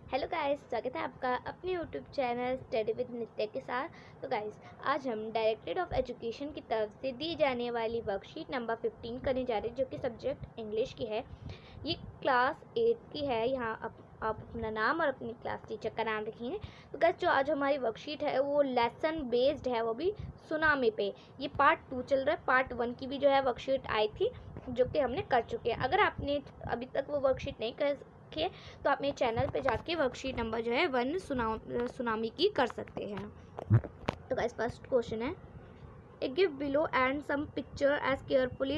Hello guys, स्वागत है आपका अपने यूट्यूब चैनल स्टडी विद नित्य के साथ। तो गाइस, आज हम डायरेक्टरेट ऑफ एजुकेशन की तरफ से दी जाने वाली वर्कशीट नंबर 15 करने जा रहे हैं, जो कि सब्जेक्ट इंग्लिश की है। ये क्लास 8 की है। यहाँ आप अपना नाम और अपनी क्लास टीचर का नाम लिखेंगे। तो गाइस, जो आज हमारी वर्कशीट है वो लेसन बेस्ड है, वो भी सुनामी पे। ये पार्ट 2 चल रहा है। पार्ट 1 की भी जो है वर्कशीट आई थी, जो कि हमने कर चुके हैं। अगर आपने अभी तक वो वर्कशीट नहीं कर है तो आप मेरे चैनल पे जाके वर्कशीट नंबर जो है 1 सुनामी की कर सकते हैं। तो गाइस, फर्स्ट क्वेश्चन है, A give below and some picture as carefully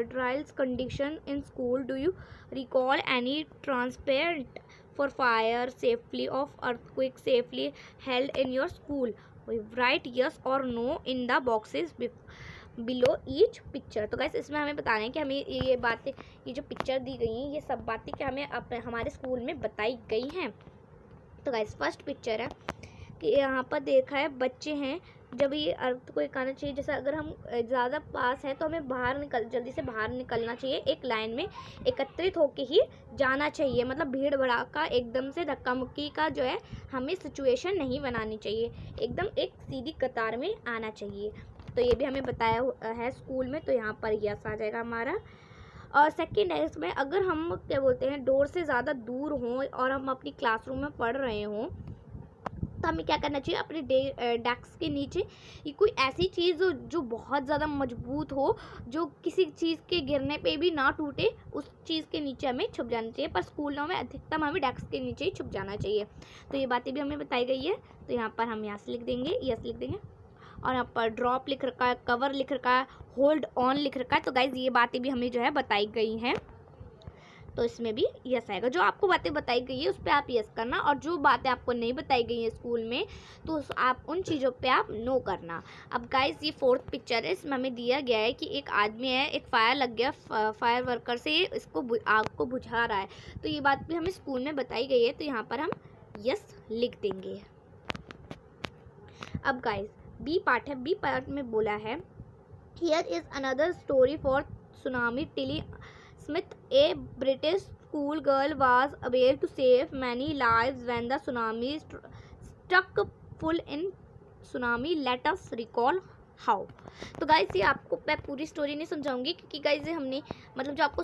drills condition in school. Do you recall any transparent for fire safely of earthquake safely held in your school? Write yes or no in the boxes below each picture. तो guys, इसमें हमें बताना है कि हमें ये बातें, ये जो पिक्चर दी गई हैं, ये सब बातें क्या हमें हमारे स्कूल में बताई गई हैं। तो गाइस, फर्स्ट पिक्चर है कि यहाँ पर देखा है बच्चे हैं। जब ये अर्थ को एक आना चाहिए, जैसे अगर हम ज़्यादा पास है तो हमें जल्दी से बाहर निकलना चाहिए। एक लाइन में एकत्रित होके ही जाना चाहिए, मतलब भीड़ भड़ाका एकदम से धक्का मुक्की का जो है हमें सिचुएशन नहीं बनानी चाहिए। एकदम एक सीधी कतार में आना चाहिए। तो ये भी हमें बताया है स्कूल में, तो यहाँ पर यस आ जाएगा हमारा। और सेकेंड है, इसमें अगर हम क्या बोलते हैं डोर से ज़्यादा दूर हों और हम अपनी क्लासरूम में पढ़ रहे हों, तो हमें क्या करना चाहिए, अपने डेस्क के नीचे ये कोई ऐसी चीज़ जो बहुत ज़्यादा मजबूत हो, जो किसी चीज़ के गिरने पे भी ना टूटे, उस चीज़ के नीचे हमें छुप जाना चाहिए। पर स्कूलों में अधिकतम हमें डेस्क के नीचे ही छुप जाना चाहिए। तो ये बातें भी हमें बताई गई है। तो यहाँ पर हम यस लिख देंगे, और यहाँ पर ड्रॉप लिख रखा है, कवर लिख रखा है, होल्ड ऑन लिख रखा है। तो गाइज, ये बातें भी हमें जो है बताई गई हैं, तो इसमें भी यस आएगा। जो आपको बातें बताई गई है उस पर आप यस करना, और जो बातें आपको नहीं बताई गई हैं स्कूल में, तो आप उन चीज़ों पे आप नो करना। अब गाइस, ये फोर्थ पिक्चर है। इसमें हमें दिया गया है कि एक आदमी है, एक फायर लग गया, फायर वर्कर से इसको आग को बुझा रहा है। तो ये बात भी हमें स्कूल में बताई गई है, तो यहाँ पर हम यस लिख देंगे। अब गाइस, बी पार्ट है। बी पार्ट में बोला है, here is another story for tsunami Tilly Smith, a British schoolgirl, was able to save many lives when the tsunami struck full in tsunami. Let us recall how. तो guys, ये आपको मैं पूरी story नहीं समझाऊंगी, क्योंकि गाइस ये हमने मतलब जो आपको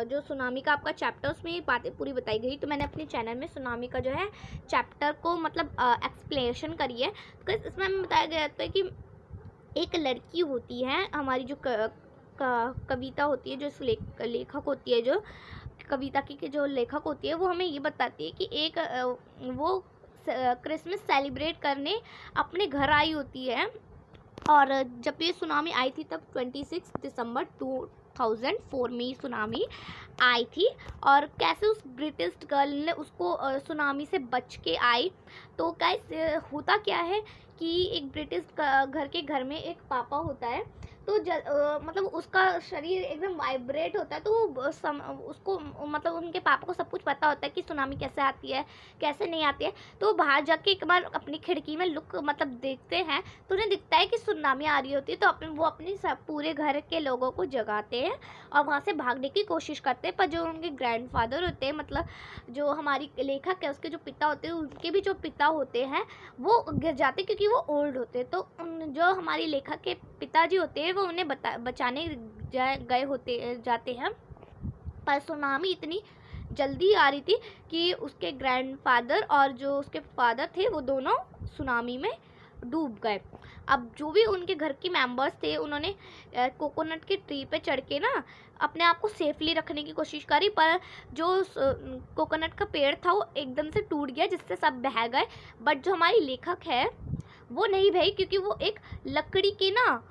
जो सुनामी का आपका चैप्टर, उसमें ये बातें पूरी बताई गई। तो मैंने अपने चैनल में सुनामी का जो है चैप्टर को मतलब एक्सप्लेनेशन करी है। तो गाइस, इसमें हमें बताया गया था कि एक लड़की होती है, हमारी जो कविता होती है, जो लेखक होती है, जो कविता की जो लेखक होती है, वो हमें ये बताती है कि एक वो क्रिसमस सेलिब्रेट करने अपने घर आई होती है। और जब ये सुनामी आई थी तब 26 दिसंबर 2004 में सुनामी आई थी। और कैसे उस ब्रिटिश गर्ल ने उसको सुनामी से बच के आई। तो कैसे होता क्या है कि एक ब्रिटिश घर में एक पापा होता है, तो मतलब उसका शरीर एकदम वाइब्रेट होता है। तो उसको मतलब उनके पापा को सब कुछ पता होता है कि सुनामी कैसे आती है, कैसे नहीं आती है। तो वो बाहर जाके एक बार अपनी खिड़की में लुक मतलब देखते हैं, तो उन्हें दिखता है कि सुनामी आ रही होती है। तो वो अपने सब पूरे घर के लोगों को जगाते हैं और वहाँ से भागने की कोशिश करते हैं। पर जो उनके ग्रैंडफादर होते हैं, मतलब जो हमारी लेखक है उसके जो पिता होते हैं, उनके भी जो पिता होते हैं वो गिर जाते हैं, क्योंकि वो ओल्ड होते हैं। तो जो हमारी लेखक के पिताजी होते हैं वो उन्हें बचाने गए जाते हैं। पर सुनामी इतनी जल्दी आ रही थी कि उसके ग्रैंडफादर और जो उसके फादर थे, वो दोनों सुनामी में डूब गए। अब जो भी उनके घर के मेंबर्स थे, उन्होंने कोकोनट के ट्री पे चढ़ के ना अपने आप को सेफली रखने की कोशिश करी। पर जो कोकोनट का पेड़ था वो एकदम से टूट गया, जिससे सब बह गए। बट जो हमारी लेखक है वो नहीं भाई, क्योंकि वो एक लकड़ी के ना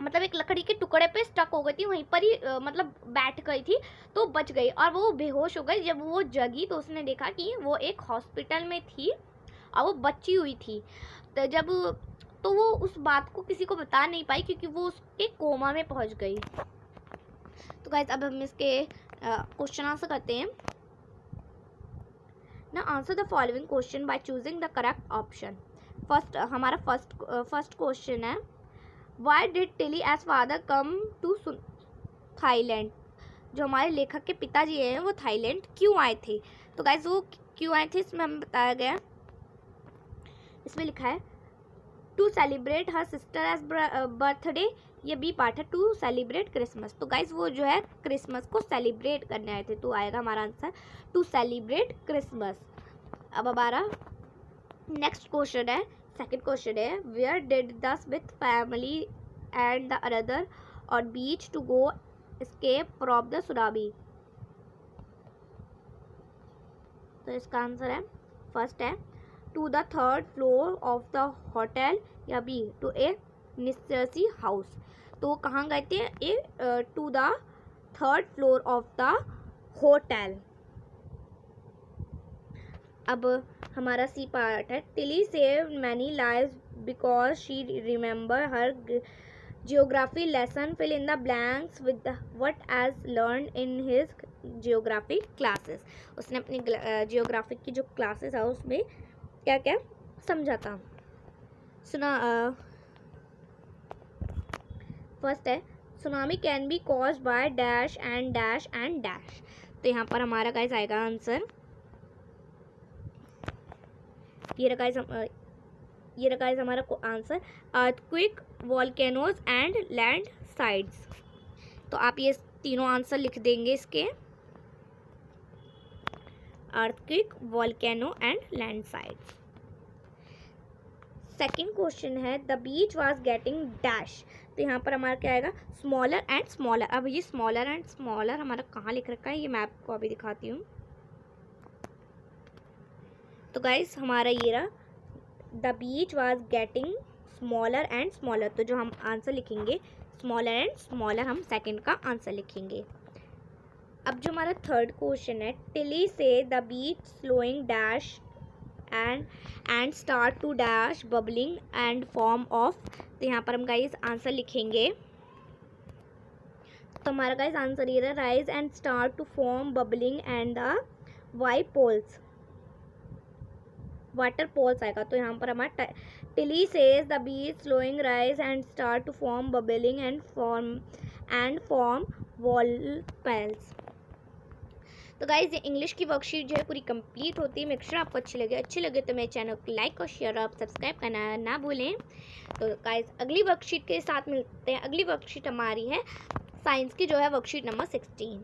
मतलब एक लकड़ी के टुकड़े पे स्टक हो गई थी, वहीं पर ही मतलब बैठ गई थी, तो बच गई। और वो बेहोश हो गई। जब वो जगी तो उसने देखा कि वो एक हॉस्पिटल में थी और वो बची हुई थी। तो वो उस बात को किसी को बता नहीं पाई, क्योंकि वो उसके कोमा में पहुंच गई। तो गाइस, अब हम इसके क्वेश्चन आंसर करते हैं ना। Answer the following question by choosing the correct option. हमारा फर्स्ट क्वेश्चन है, why did Tilly as father come to Thailand. जो हमारे लेखक के पिताजी हैं वो थाईलैंड क्यों आए थे। तो गाइज वो क्यों आए थे इसमें हमें बताया गया, इसमें लिखा है to celebrate her sister as birthday, ये बी पार्ट है टू सेलिब्रेट क्रिसमस। तो गाइज वो जो है क्रिसमस को सेलिब्रेट करने आए थे, तो आएगा हमारा आंसर टू सेलिब्रेट क्रिसमस। अब हमारा नेक्स्ट क्वेश्चन है, सेकंड क्वेश्चन है, where did the Smith family and the another on beach to go escape from the tsunami। तो इसका आंसर है, फर्स्ट है to the third floor of the hotel, या B to a nissi house. तो कहाँ गए थे ये, to the third floor of the hotel. अब हमारा सी पार्ट है, Tilly saved many lives because she remember her geography lesson, fill in the blanks with what as learned in his geography classes। उसने अपनी geography की जो classes है उसमें क्या क्या समझा था, सुना। फर्स्ट है tsunami can be cause by dash and dash and dash. तो यहाँ पर हमारा गाइस आएगा आंसर, ये रहा गाइस हमारा answer, earthquake, volcanoes and landslides. तो आप ये तीनों आंसर लिख देंगे इसके, earthquake, volcano and landslides. Second question है, the beach was getting dash. तो यहाँ पर हमारा क्या आएगा, स्मॉलर एंड स्मॉलर। अब ये स्मॉलर एंड स्मॉलर हमारा कहाँ लिख रखा है, ये मैं आपको अभी दिखाती हूँ। तो गाइस हमारा ये रहा, the beach was getting smaller and smaller. तो जो हम आंसर लिखेंगे स्मॉलर एंड स्मॉलर, हम सेकंड का आंसर लिखेंगे। अब जो हमारा थर्ड क्वेश्चन है, Tilly sees the beach slowing dash and start to dash bubbling and form of. तो यहाँ पर हम गाइस आंसर लिखेंगे, तो हमारा गाइस आंसर ये रहा, rise and start to form bubbling and the white poles, water poles आएगा। तो यहाँ पर हमारा Tilly says the beach slowing rise and start to form bubbling and form wall pales. तो गाइज ये इंग्लिश की वर्कशीट जो है पूरी कंप्लीट होती है। मेक श्योर आपको अच्छी लगे तो मेरे चैनल को लाइक और शेयर और सब्सक्राइब करना ना भूलें। तो गाइज अगली वर्कशीट के साथ मिलते हैं। अगली वर्कशीट हमारी है साइंस की, जो है वर्कशीट नंबर 16।